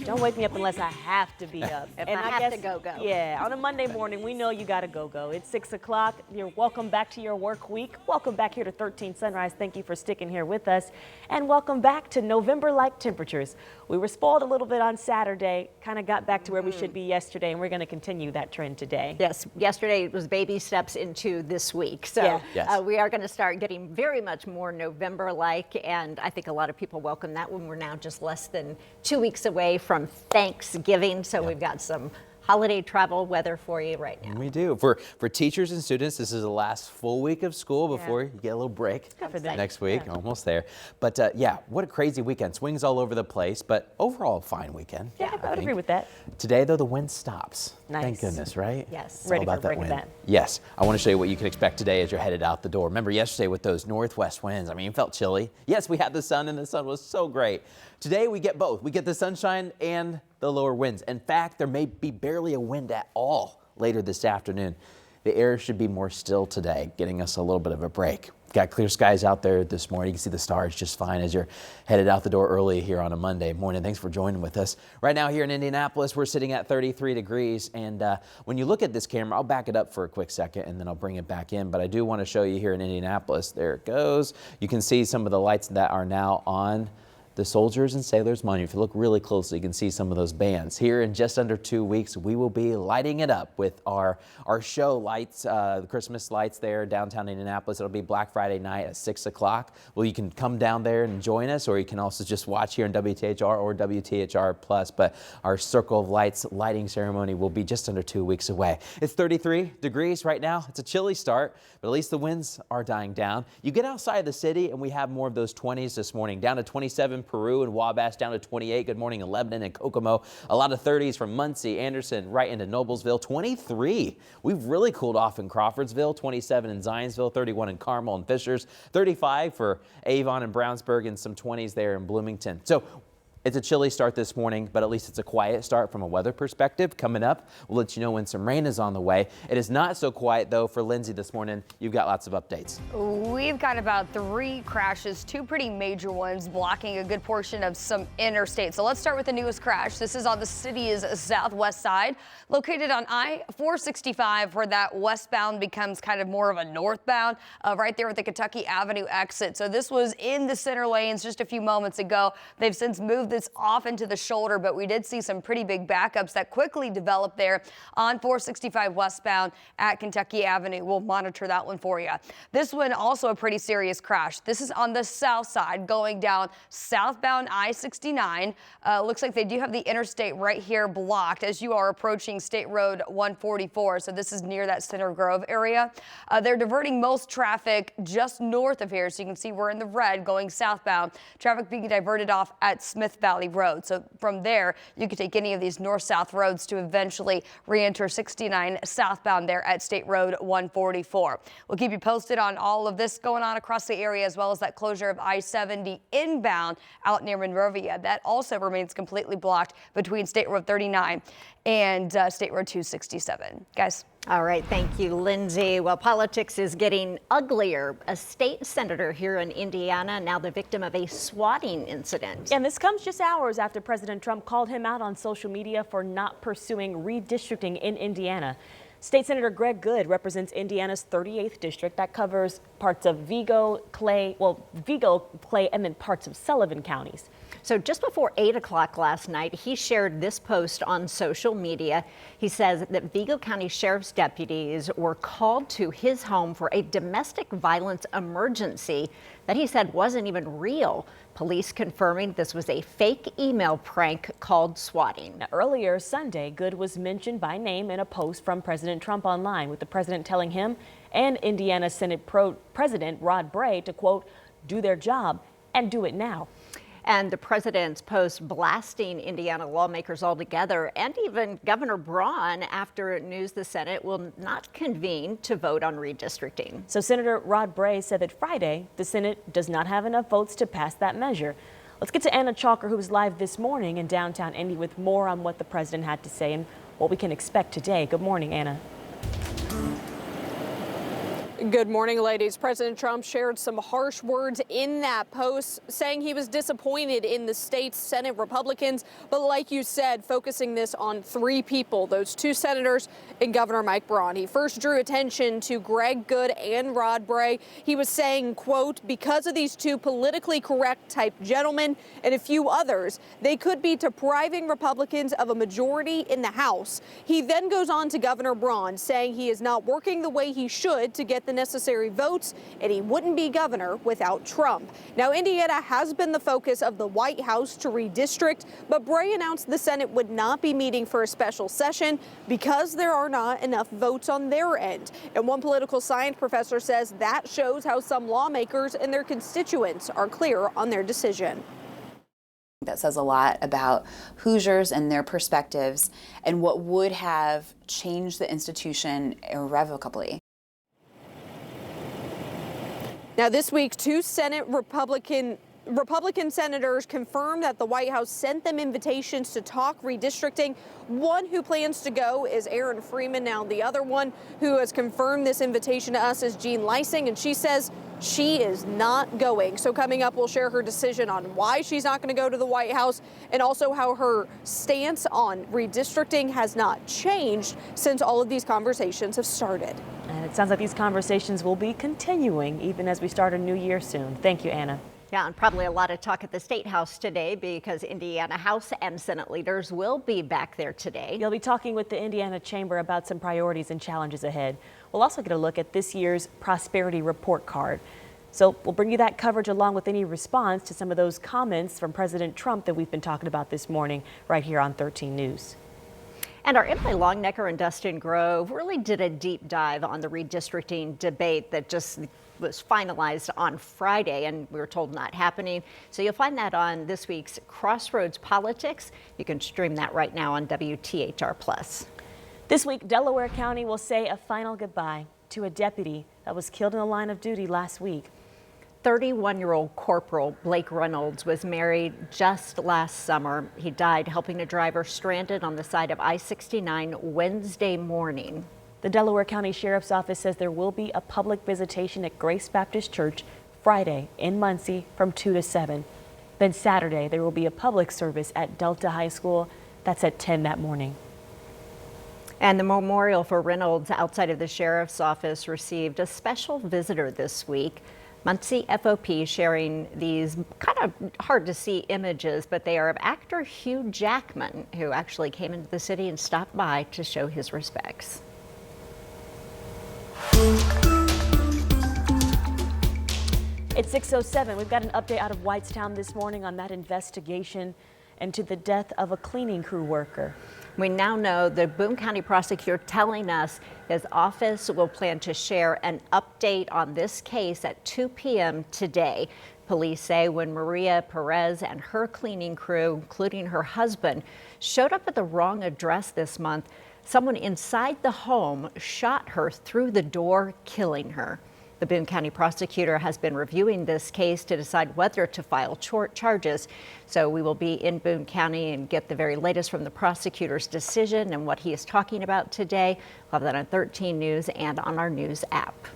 Don't wake me up unless I have to be up. If I have to go. Yeah, on a Monday morning, we know you got to go. It's 6 o'clock. You're welcome back to your work week. Welcome back here to 13 Sunrise. Thank you for sticking here with us. And welcome back to November-like temperatures. We were spoiled a little bit on Saturday, kind of got back to where we should be yesterday, and we're going to continue that trend today. Yes, yesterday it was baby steps into this week. So we are going to start getting very much more November-like, and I think a lot of people welcome that when we're now just less than 2 weeks away from Thanksgiving. So we've got some holiday travel weather for you right now. We do. For teachers and students, this is the last full week of school before you get a little break next week. Almost there. But what a crazy weekend. Swings all over the place, but overall a fine weekend. Yeah, I would agree with that. Today, though, the wind stops. Nice. Thank goodness, right? Yes. It's Ready all for about that bring wind. it back. Yes. I want to show you what you can expect today as you're headed out the door. Remember yesterday with those northwest winds, I mean, it felt chilly. Yes, we had the sun, and the sun was so great. Today, we get both. We get the sunshine and the lower winds. In fact, there may be barely a wind at all later this afternoon. The air should be more still today, getting us a little bit of a break. Got clear skies out there this morning. You can see the stars just fine as you're headed out the door early here on a Monday morning. Thanks for joining with us. Right now here in Indianapolis, we're sitting at 33 degrees. And when you look at this camera, I'll back it up for a quick second and then I'll bring it back in. But I do want to show you here in Indianapolis. There it goes. You can see some of the lights that are now on the Soldiers and Sailors Monument. If you look really closely, you can see some of those bands. Here in just under 2 weeks, we will be lighting it up with our show lights, the Christmas lights there downtown Indianapolis. It'll be Black Friday night at 6 o'clock. Well, you can come down there and join us, or you can also just watch here in WTHR or WTHR Plus. But our Circle of Lights lighting ceremony will be just under 2 weeks away. It's 33 degrees right now. It's a chilly start, but at least the winds are dying down. You get outside the city and we have more of those 20s this morning, down to 27 Peru and Wabash, down to 28. Good morning in Lebanon and Kokomo. A lot of 30s from Muncie, Anderson, right into Noblesville. 23. We've really cooled off in Crawfordsville. 27 in Zionsville. 31 in Carmel and Fishers. 35 for Avon and Brownsburg, and some 20s there in Bloomington. So it's a chilly start this morning, but at least it's a quiet start from a weather perspective. Coming up, we'll let you know when some rain is on the way. It is not so quiet, though, for Lindsay this morning. You've got lots of updates. We've got about 3 crashes, 2 pretty major ones, blocking a good portion of some interstates. So let's start with the newest crash. This is on the city's southwest side, located on I-465, where that westbound becomes kind of more of a northbound, right there at the Kentucky Avenue exit. So this was in the center lanes just a few moments ago. They've since moved this off into the shoulder, but we did see some pretty big backups that quickly developed there on 465 westbound at Kentucky Avenue. We'll monitor that one for you. This one also a pretty serious crash. This is on the south side going down southbound I-69. Looks like they do have the interstate right here blocked as you are approaching State Road 144. So this is near that Center Grove area. They're diverting most traffic just north of here. So you can see we're in the red going southbound. Traffic being diverted off at Smith Valley Road. So from there, you can take any of these north-south roads to eventually re-enter 69 southbound there at State Road 144. We'll keep you posted on all of this going on across the area, as well as that closure of I-70 inbound out near Monrovia. That also remains completely blocked between State Road 39 and State Road 267. Guys. All right. Thank you, Lindsay. Well, politics is getting uglier. A state senator here in Indiana, now the victim of a swatting incident. And this comes just hours after President Trump called him out on social media for not pursuing redistricting in Indiana. State Senator Greg Good represents Indiana's 38th district. That covers parts of Vigo, Clay, and then parts of Sullivan counties. So just before 8 o'clock last night, he shared this post on social media. He says that Vigo County Sheriff's deputies were called to his home for a domestic violence emergency that he said wasn't even real. Police confirming this was a fake email prank called swatting. Now, earlier Sunday, Good was mentioned by name in a post from President Trump online, with the president telling him and Indiana Senate President Rod Bray to, quote, do their job and do it now. And the president's post blasting Indiana lawmakers altogether, and even Governor Braun, after news the Senate will not convene to vote on redistricting. So Senator Rod Bray said that Friday, the Senate does not have enough votes to pass that measure. Let's get to Anna Chalker, who's live this morning in downtown Indy with more on what the president had to say and what we can expect today. Good morning, Anna. Good morning, ladies. President Trump shared some harsh words in that post, saying he was disappointed in the state's Senate Republicans. But like you said, focusing this on three people, those two senators and Governor Mike Braun. He first drew attention to Greg Good and Rod Bray. He was saying, quote, because of these two politically correct type gentlemen and a few others, they could be depriving Republicans of a majority in the House. He then goes on to Governor Braun, saying he is not working the way he should to get the necessary votes, and he wouldn't be governor without Trump. Now, Indiana has been the focus of the White House to redistrict, but Bray announced the Senate would not be meeting for a special session because there are not enough votes on their end. And one political science professor says that shows how some lawmakers and their constituents are clear on their decision. That says a lot about Hoosiers and their perspectives and what would have changed the institution irrevocably. Now, this week, two Senate Republican senators confirmed that the White House sent them invitations to talk redistricting. One who plans to go is Aaron Freeman. Now, the other one who has confirmed this invitation to us is Jean Leising, and she says she is not going. So coming up, we'll share her decision on why she's not going to go to the White House and also how her stance on redistricting has not changed since all of these conversations have started. And it sounds like these conversations will be continuing even as we start a new year soon. Thank you, Anna. Yeah, and probably a lot of talk at the State House today because Indiana House and Senate leaders will be back there today. You'll be talking with the Indiana Chamber about some priorities and challenges ahead. We'll also get a look at this year's Prosperity Report Card. So we'll bring you that coverage along with any response to some of those comments from President Trump that we've been talking about this morning right here on 13 News. And our Emily Longnecker and Dustin Grove really did a deep dive on the redistricting debate that just was finalized on Friday, and we were told not happening. So you'll find that on this week's Crossroads Politics. You can stream that right now on WTHR+. This week, Delaware County will say a final goodbye to a deputy that was killed in the line of duty last week. 31-year-old Corporal Blake Reynolds was married just last summer. He died helping a driver stranded on the side of I-69 Wednesday morning. The Delaware County Sheriff's Office says there will be a public visitation at Grace Baptist Church Friday in Muncie from 2 to 7. Then Saturday, there will be a public service at Delta High School. That's at 10 that morning. And the memorial for Reynolds outside of the Sheriff's Office received a special visitor this week. Muncie FOP sharing these kind of hard to see images, but they are of actor Hugh Jackman, who actually came into the city and stopped by to show his respects. It's 6:07. We've got an update out of Whitestown this morning on that investigation into the death of a cleaning crew worker. We now know the Boone County prosecutor telling us his office will plan to share an update on this case at 2 p.m. today. Police say when Maria Perez and her cleaning crew, including her husband, showed up at the wrong address this month, someone inside the home shot her through the door, killing her. The Boone County prosecutor has been reviewing this case to decide whether to file charges. So we will be in Boone County and get the very latest from the prosecutor's decision and what he is talking about today. We'll have that on 13 News and on our news app.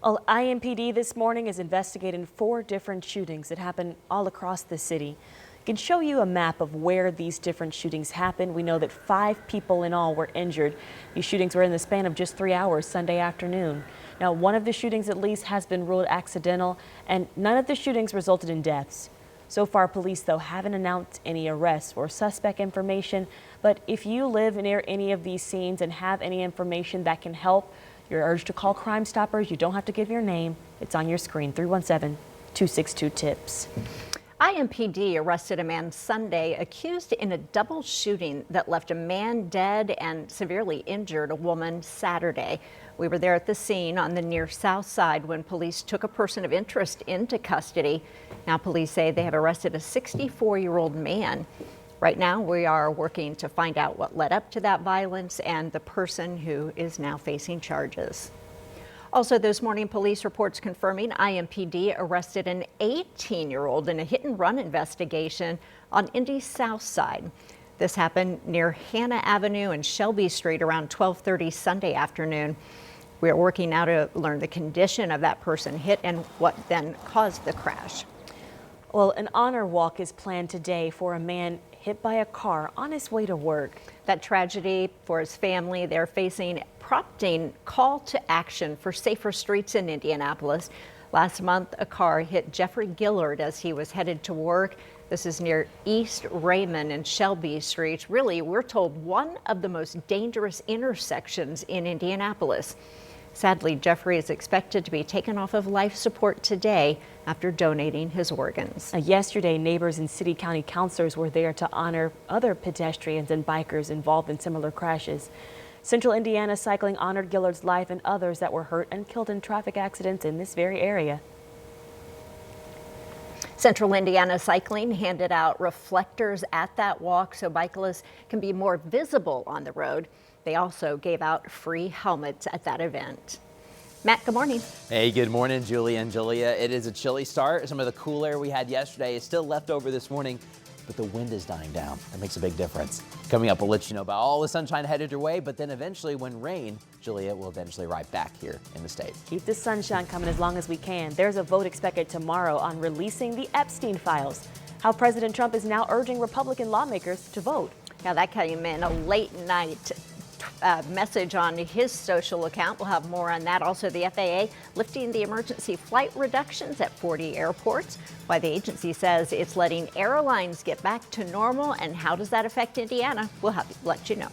Well, IMPD this morning is investigating 4 different shootings that happened all across the city. I can show you a map of where these different shootings happened. We know that 5 people in all were injured. These shootings were in the span of just 3 hours Sunday afternoon. Now, one of the shootings at least has been ruled accidental, and none of the shootings resulted in deaths. So far, police, though, haven't announced any arrests or suspect information. But if you live near any of these scenes and have any information that can help, you're urged to call Crime Stoppers. You don't have to give your name. It's on your screen, 317-262-TIPS. IMPD arrested a man Sunday accused in a double shooting that left a man dead and severely injured a woman Saturday. We were there at the scene on the near south side when police took a person of interest into custody. Now police say they have arrested a 64-year-old man. Right now we are working to find out what led up to that violence and the person who is now facing charges. Also this morning, police reports confirming IMPD arrested an 18-year-old in a hit-and-run investigation on Indy's south side. This happened near Hannah Avenue and Shelby Street around 12:30 Sunday afternoon. We are working now to learn the condition of that person hit and what then caused the crash. Well, an honor walk is planned today for a man hit by a car on his way to work. That tragedy for his family, they're facing prompting call to action for safer streets in Indianapolis. Last month, a car hit Jeffrey Gillard as he was headed to work. This is near East Raymond and Shelby Streets. Really, we're told one of the most dangerous intersections in Indianapolis. Sadly, Jeffrey is expected to be taken off of life support today after donating his organs. Yesterday, neighbors and city county councilors were there to honor other pedestrians and bikers involved in similar crashes. Central Indiana Cycling honored Gillard's life and others that were hurt and killed in traffic accidents in this very area. Central Indiana Cycling handed out reflectors at that walk so bicyclists can be more visible on the road. They also gave out free helmets at that event. Matt, good morning. Hey, good morning, Julia and Julia. It is a chilly start. Some of the cool air we had yesterday is still left over this morning, but the wind is dying down. That makes a big difference. Coming up, we'll let you know about all the sunshine headed your way, but then eventually when rain, Julia, will eventually arrive back here in the state. Keep the sunshine coming as long as we can. There's a vote expected tomorrow on releasing the Epstein files. How President Trump is now urging Republican lawmakers to vote. Now that came in a late night message on his social account. We'll have more on that. Also, the FAA lifting the emergency flight reductions at 40 airports. Why the agency says it's letting airlines get back to normal and how does that affect Indiana? We'll let you know.